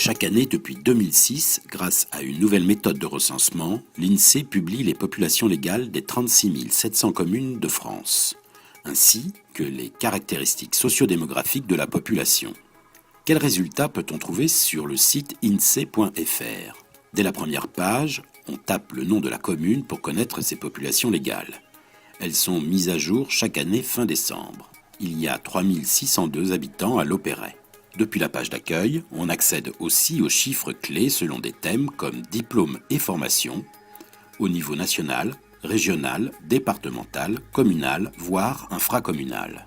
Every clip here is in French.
Chaque année depuis 2006, grâce à une nouvelle méthode de recensement, l'INSEE publie les populations légales des 36 700 communes de France, ainsi que les caractéristiques sociodémographiques de la population. Quels résultats peut-on trouver sur le site insee.fr ? Dès la première page, on tape le nom de la commune pour connaître ses populations légales. Elles sont mises à jour chaque année fin décembre. Il y a 3602 habitants à Lopéret. Depuis la page d'accueil, on accède aussi aux chiffres clés selon des thèmes comme diplôme et formation, au niveau national, régional, départemental, communal, voire infracommunal.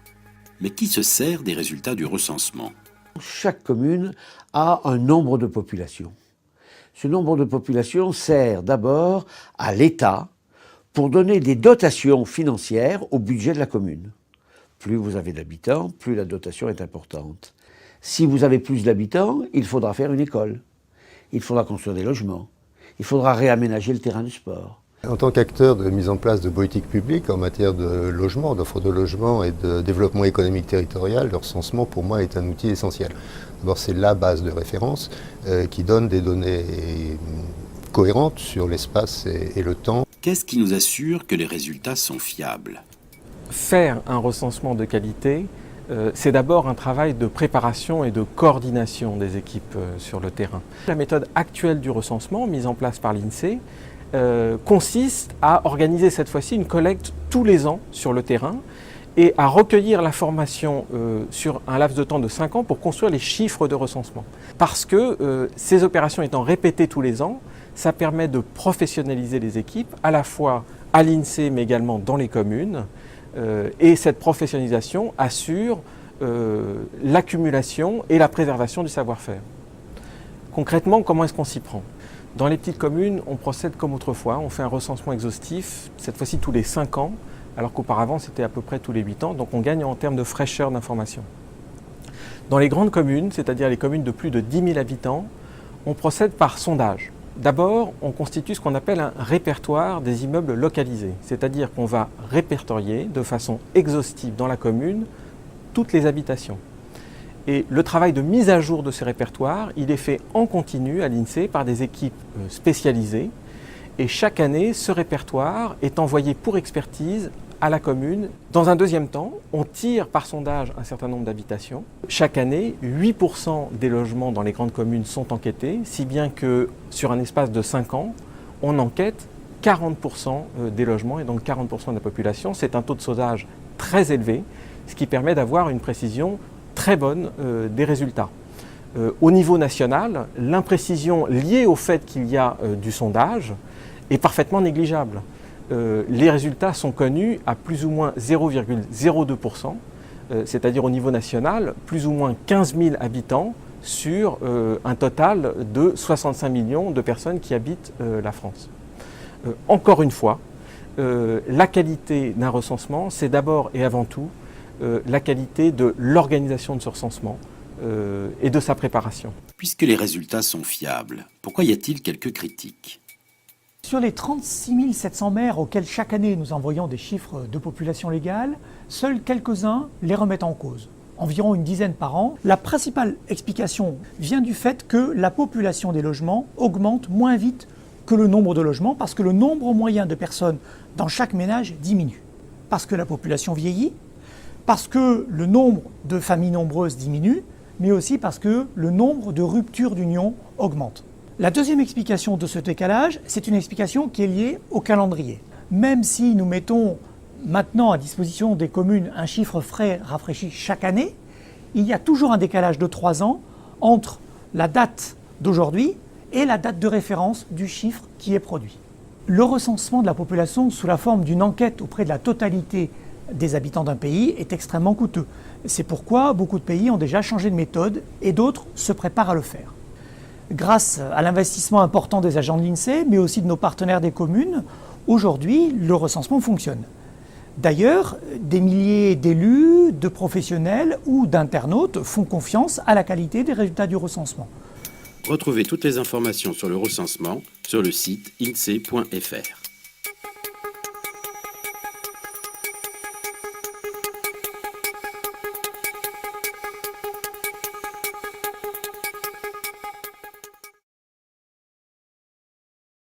Mais qui se sert des résultats du recensement ? Chaque commune a un nombre de populations. Ce nombre de populations sert d'abord à l'État pour donner des dotations financières au budget de la commune. Plus vous avez d'habitants, plus la dotation est importante. Si vous avez plus d'habitants, il faudra faire une école. Il faudra construire des logements. Il faudra réaménager le terrain de sport. En tant qu'acteur de mise en place de politiques publiques en matière de logement, d'offre de logement et de développement économique territorial, le recensement pour moi est un outil essentiel. D'abord, c'est la base de référence qui donne des données cohérentes sur l'espace et le temps. Qu'est-ce qui nous assure que les résultats sont fiables ? Faire un recensement de qualité, c'est d'abord un travail de préparation et de coordination des équipes sur le terrain. La méthode actuelle du recensement, mise en place par l'INSEE, consiste à organiser cette fois-ci une collecte tous les ans sur le terrain et à recueillir l'information sur un laps de temps de 5 ans pour construire les chiffres de recensement. Parce que ces opérations étant répétées tous les ans, ça permet de professionnaliser les équipes, à la fois à l'INSEE mais également dans les communes. Et cette professionnalisation assure l'accumulation et la préservation du savoir-faire. Concrètement, comment est-ce qu'on s'y prend ? Dans les petites communes, on procède comme autrefois, on fait un recensement exhaustif, cette fois-ci tous les 5 ans, alors qu'auparavant c'était à peu près tous les 8 ans, donc on gagne en termes de fraîcheur d'information. Dans les grandes communes, c'est-à-dire les communes de plus de 10 000 habitants, on procède par sondage. D'abord, on constitue ce qu'on appelle un répertoire des immeubles localisés, c'est-à-dire qu'on va répertorier de façon exhaustive dans la commune toutes les habitations. Et le travail de mise à jour de ces répertoires, il est fait en continu à l'INSEE par des équipes spécialisées. Et chaque année, ce répertoire est envoyé pour expertise à la commune. Dans un deuxième temps, on tire par sondage un certain nombre d'habitations. Chaque année, 8% des logements dans les grandes communes sont enquêtés, si bien que sur un espace de 5 ans, on enquête 40% des logements et donc 40% de la population. C'est un taux de sondage très élevé, ce qui permet d'avoir une précision très bonne des résultats. Au niveau national, l'imprécision liée au fait qu'il y a du sondage est parfaitement négligeable. Les résultats sont connus à plus ou moins 0,02%, c'est-à-dire au niveau national, plus ou moins 15 000 habitants sur un total de 65 millions de personnes qui habitent la France. Encore une fois, la qualité d'un recensement, c'est d'abord et avant tout la qualité de l'organisation de ce recensement et de sa préparation. Puisque les résultats sont fiables, pourquoi y a-t-il quelques critiques ? Sur les 36 700 maires auxquels chaque année nous envoyons des chiffres de population légale, seuls quelques-uns les remettent en cause, environ une dizaine par an. La principale explication vient du fait que la population des logements augmente moins vite que le nombre de logements, parce que le nombre moyen de personnes dans chaque ménage diminue. Parce que la population vieillit, parce que le nombre de familles nombreuses diminue, mais aussi parce que le nombre de ruptures d'union augmente. La deuxième explication de ce décalage, c'est une explication qui est liée au calendrier. Même si nous mettons maintenant à disposition des communes un chiffre frais rafraîchi chaque année, il y a toujours un décalage de 3 ans entre la date d'aujourd'hui et la date de référence du chiffre qui est produit. Le recensement de la population sous la forme d'une enquête auprès de la totalité des habitants d'un pays est extrêmement coûteux. C'est pourquoi beaucoup de pays ont déjà changé de méthode et d'autres se préparent à le faire. Grâce à l'investissement important des agents de l'INSEE, mais aussi de nos partenaires des communes, aujourd'hui, le recensement fonctionne. D'ailleurs, des milliers d'élus, de professionnels ou d'internautes font confiance à la qualité des résultats du recensement. Retrouvez toutes les informations sur le recensement sur le site insee.fr.